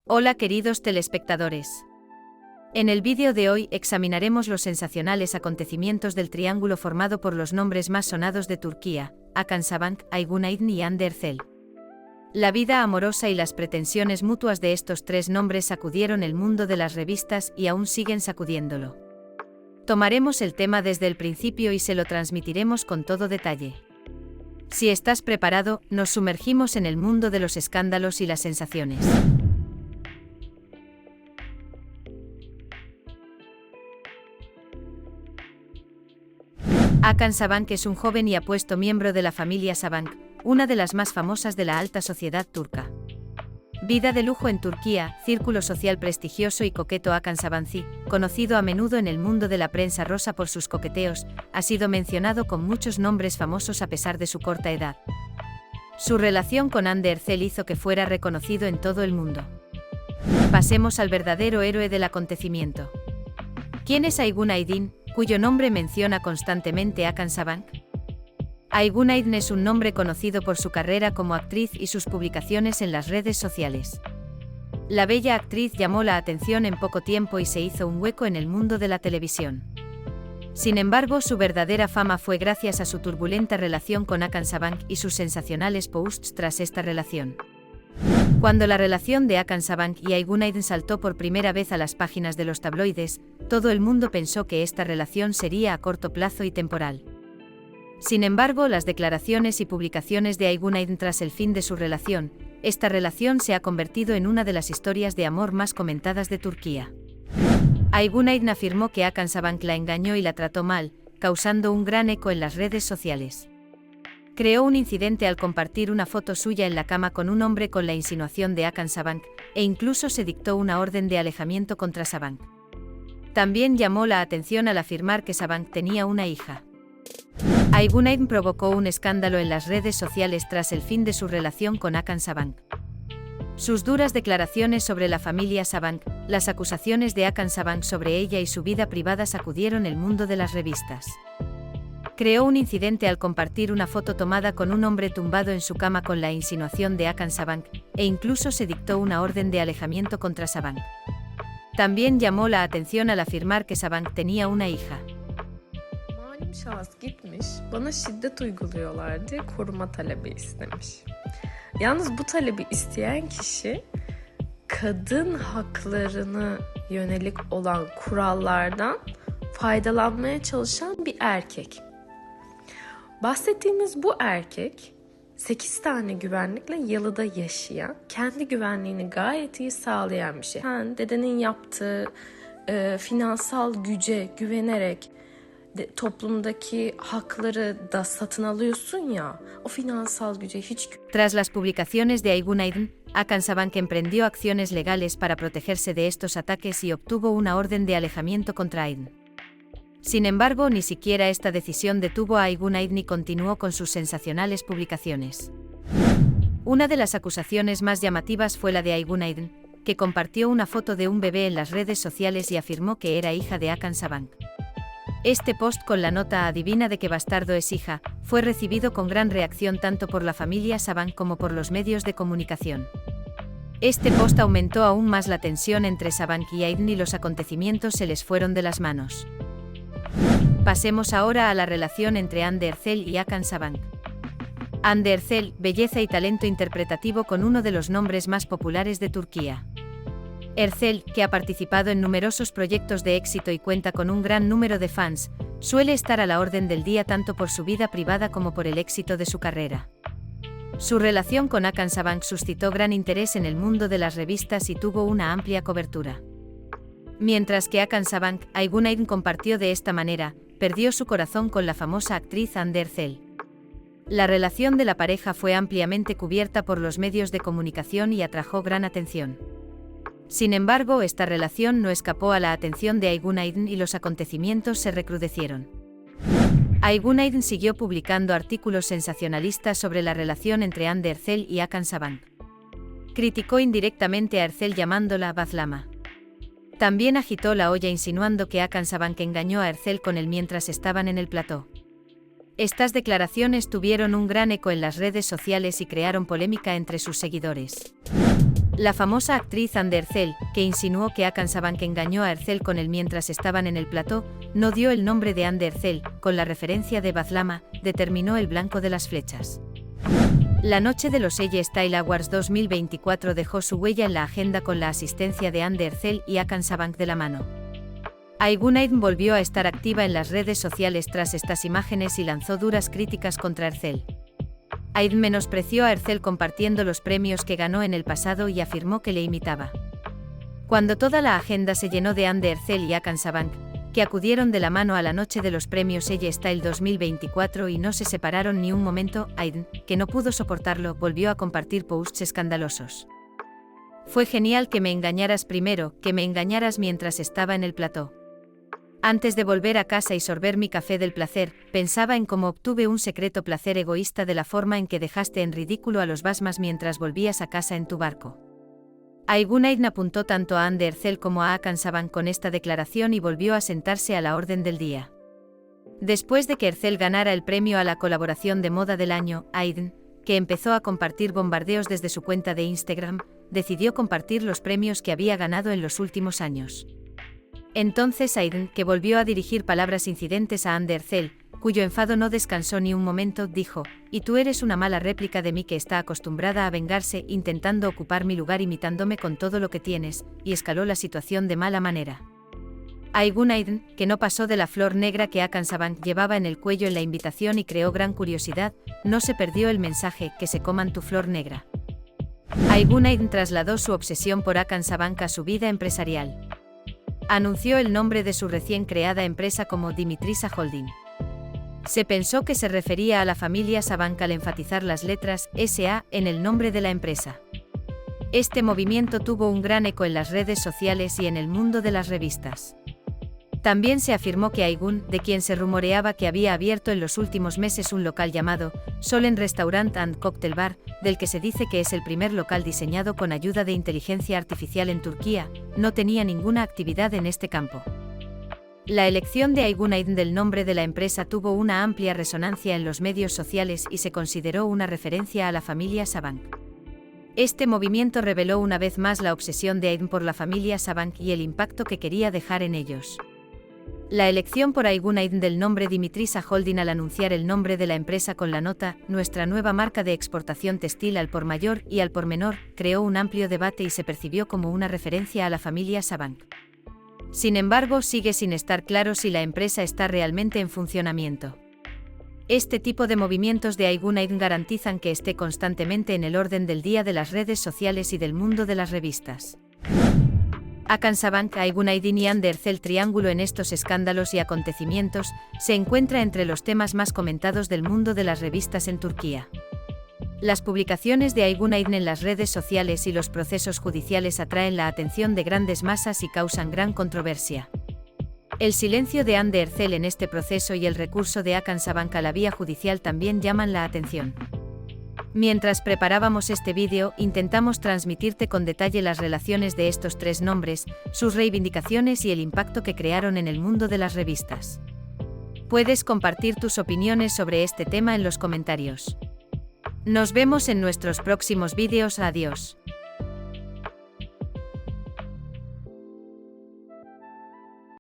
Hola queridos telespectadores. En el vídeo de hoy examinaremos los sensacionales acontecimientos del triángulo formado por los nombres más sonados de Turquía, Hakan Sabank, Aygun Aydın y Hande Erçel. La vida amorosa y las pretensiones mutuas de estos tres nombres sacudieron el mundo de las revistas y aún siguen sacudiéndolo. Tomaremos el tema desde el principio y se lo transmitiremos con todo detalle. Si estás preparado, nos sumergimos en el mundo de los escándalos y las sensaciones. Hakan Sabank es un joven y apuesto miembro de la familia Sabank, una de las más famosas de la alta sociedad turca. Vida de lujo en Turquía, círculo social prestigioso y coqueto. Hakan Sabancı, conocido a menudo en el mundo de la prensa rosa por sus coqueteos, ha sido mencionado con muchos nombres famosos a pesar de su corta edad. Su relación con Hande Erçel hizo que fuera reconocido en todo el mundo. Pasemos al verdadero héroe del acontecimiento. ¿Quién es Aygun Aydın, cuyo nombre menciona constantemente Hakan Sabank? Aygun Aydın es un nombre conocido por su carrera como actriz y sus publicaciones en las redes sociales. La bella actriz llamó la atención en poco tiempo y se hizo un hueco en el mundo de la televisión. Sin embargo, su verdadera fama fue gracias a su turbulenta relación con Hakan Sabank y sus sensacionales posts tras esta relación. Cuando la relación de Hakan Sabank y Aygun Aydın saltó por primera vez a las páginas de los tabloides, todo el mundo pensó que esta relación sería a corto plazo y temporal. Sin embargo, las declaraciones y publicaciones de Aygun Aydın tras el fin de su relación, esta relación se ha convertido en una de las historias de amor más comentadas de Turquía. Aygun Aydın afirmó que Hakan Sabank la engañó y la trató mal, causando un gran eco en las redes sociales. Creó un incidente al compartir una foto suya en la cama con un hombre con la insinuación de Hakan Sabank, e incluso se dictó una orden de alejamiento contra Sabank. También llamó la atención al afirmar que Sabank tenía una hija. Aygun Aydın provocó un escándalo en las redes sociales tras el fin de su relación con Hakan Sabank. Sus duras declaraciones sobre la familia Sabank, las acusaciones de Hakan Sabank sobre ella y su vida privada sacudieron el mundo de las revistas. Creó un incidente al compartir una foto tomada con un hombre tumbado en su cama con la insinuación de Hakan Sabank, e incluso se dictó una orden de alejamiento contra Sabank. También llamó la atención al afirmar que Sabank tenía una hija. Malum şahıs gitmiş, bana şiddet uyguluyorlar diye koruma talebi istemiş. Yalnız bu talebi isteyen kişi, kadın haklarına yönelik olan kurallardan faydalanmaya çalışan bir erkek. Bahsettiğimiz bu erkek, 8 tane güvenlikle yalıda yaşayan, kendi güvenliğini gayet iyi sağlayan bir şey. Sen dedenin yaptığı finansal güce güvenerek toplumdaki hakları da satın alıyorsun ya, o finansal güce hiç... Tras las publicaciones de Aygun Aydın, Hakan Sabank emprendió acciones legales para protegerse de estos ataques y obtuvo una orden de alejamiento contra Aydın. Sin embargo, ni siquiera esta decisión detuvo a Aygun Aydın y continuó con sus sensacionales publicaciones. Una de las acusaciones más llamativas fue la de Aygun Aydın, que compartió una foto de un bebé en las redes sociales y afirmó que era hija de Hakan Sabank. Este post con la nota adivina de que bastardo es hija, fue recibido con gran reacción tanto por la familia Sabank como por los medios de comunicación. Este post aumentó aún más la tensión entre Sabank y Aydın y los acontecimientos se les fueron de las manos. Pasemos ahora a la relación entre Hande Erçel y Hakan Sabank. Hande Erçel, belleza y talento interpretativo con uno de los nombres más populares de Turquía. Erçel, que ha participado en numerosos proyectos de éxito y cuenta con un gran número de fans, suele estar a la orden del día tanto por su vida privada como por el éxito de su carrera. Su relación con Hakan Sabank suscitó gran interés en el mundo de las revistas y tuvo una amplia cobertura. Mientras que Hakan Sabank, Aygun Aydın compartió de esta manera, perdió su corazón con la famosa actriz Hande Erçel. La relación de la pareja fue ampliamente cubierta por los medios de comunicación y atrajo gran atención. Sin embargo, esta relación no escapó a la atención de Aygun Aydın y los acontecimientos se recrudecieron. Aygun Aydın siguió publicando artículos sensacionalistas sobre la relación entre Hande Erçel y Hakan Sabank. Criticó indirectamente a Erçel llamándola Bazlama. También agitó la olla insinuando que Hakan Sabank engañó a Erçel con él mientras estaban en el plató. Estas declaraciones tuvieron un gran eco en las redes sociales y crearon polémica entre sus seguidores. La famosa actriz Anne Ercel, que insinuó que Hakan Sabank engañó a Ercel con él mientras estaban en el plató, no dio el nombre de Anne Ercel, con la referencia de Bazlama, determinó el blanco de las flechas. La noche de los Elle Style Awards 2024 dejó su huella en la agenda con la asistencia de Anne Ercel y Hakan Sabank de la mano. Aigunaid volvió a estar activa en las redes sociales tras estas imágenes y lanzó duras críticas contra Ercel. Aid menospreció a Ercel compartiendo los premios que ganó en el pasado y afirmó que le imitaba. Cuando toda la agenda se llenó de Anne Ercel y Hakan Sabank, que acudieron de la mano a la noche de los premios Elle Style 2024 y no se separaron ni un momento, Aid, que no pudo soportarlo, volvió a compartir posts escandalosos. Fue genial que me engañaras primero, que me engañaras mientras estaba en el plató. Antes de volver a casa y sorber mi café del placer, pensaba en cómo obtuve un secreto placer egoísta de la forma en que dejaste en ridículo a los Basmas mientras volvías a casa en tu barco. Aigunaid apuntó tanto a Anne Ercel como a Hakan Sabank con esta declaración y volvió a sentarse a la orden del día. Después de que Ercel ganara el premio a la colaboración de moda del año, Aid, que empezó a compartir bombardeos desde su cuenta de Instagram, decidió compartir los premios que había ganado en los últimos años. Entonces Aid, que volvió a dirigir palabras incidentes a Anne Ercel, cuyo enfado no descansó ni un momento, dijo: «Y tú eres una mala réplica de mí que está acostumbrada a vengarse, intentando ocupar mi lugar imitándome con todo lo que tienes», y escaló la situación de mala manera. Aigunaid, que no pasó de la flor negra que Hakan Sabank llevaba en el cuello en la invitación y creó gran curiosidad, no se perdió el mensaje: «Que se coman tu flor negra». Aigunaid trasladó su obsesión por Hakan Sabank a su vida empresarial. Anunció el nombre de su recién creada empresa como Dimitrisa Holding. Se pensó que se refería a la familia Sabank al enfatizar las letras SA en el nombre de la empresa. Este movimiento tuvo un gran eco en las redes sociales y en el mundo de las revistas. También se afirmó que Aigun, de quien se rumoreaba que había abierto en los últimos meses un local llamado Solen Restaurant and Cocktail Bar, del que se dice que es el primer local diseñado con ayuda de inteligencia artificial en Turquía, no tenía ninguna actividad en este campo. La elección de Aigunaid del nombre de la empresa tuvo una amplia resonancia en los medios sociales y se consideró una referencia a la familia Sabank. Este movimiento reveló una vez más la obsesión de Aid por la familia Sabank y el impacto que quería dejar en ellos. La elección por Aigunaid del nombre Dimitrisa Holding al anunciar el nombre de la empresa con la nota «Nuestra nueva marca de exportación textil al por mayor y al por menor» creó un amplio debate y se percibió como una referencia a la familia Sabank. Sin embargo, sigue sin estar claro si la empresa está realmente en funcionamiento. Este tipo de movimientos de Aigunaid garantizan que esté constantemente en el orden del día de las redes sociales y del mundo de las revistas. Hakan Sabank, Aigunaid y Anne Ercel triángulo en estos escándalos y acontecimientos, se encuentra entre los temas más comentados del mundo de las revistas en Turquía. Las publicaciones de Aigunaid en las redes sociales y los procesos judiciales atraen la atención de grandes masas y causan gran controversia. El silencio de Anne Ercel en este proceso y el recurso de Hakan Sabank a la vía judicial también llaman la atención. Mientras preparábamos este vídeo, intentamos transmitirte con detalle las relaciones de estos tres nombres, sus reivindicaciones y el impacto que crearon en el mundo de las revistas. Puedes compartir tus opiniones sobre este tema en los comentarios. Nos vemos en nuestros próximos vídeos. Adiós.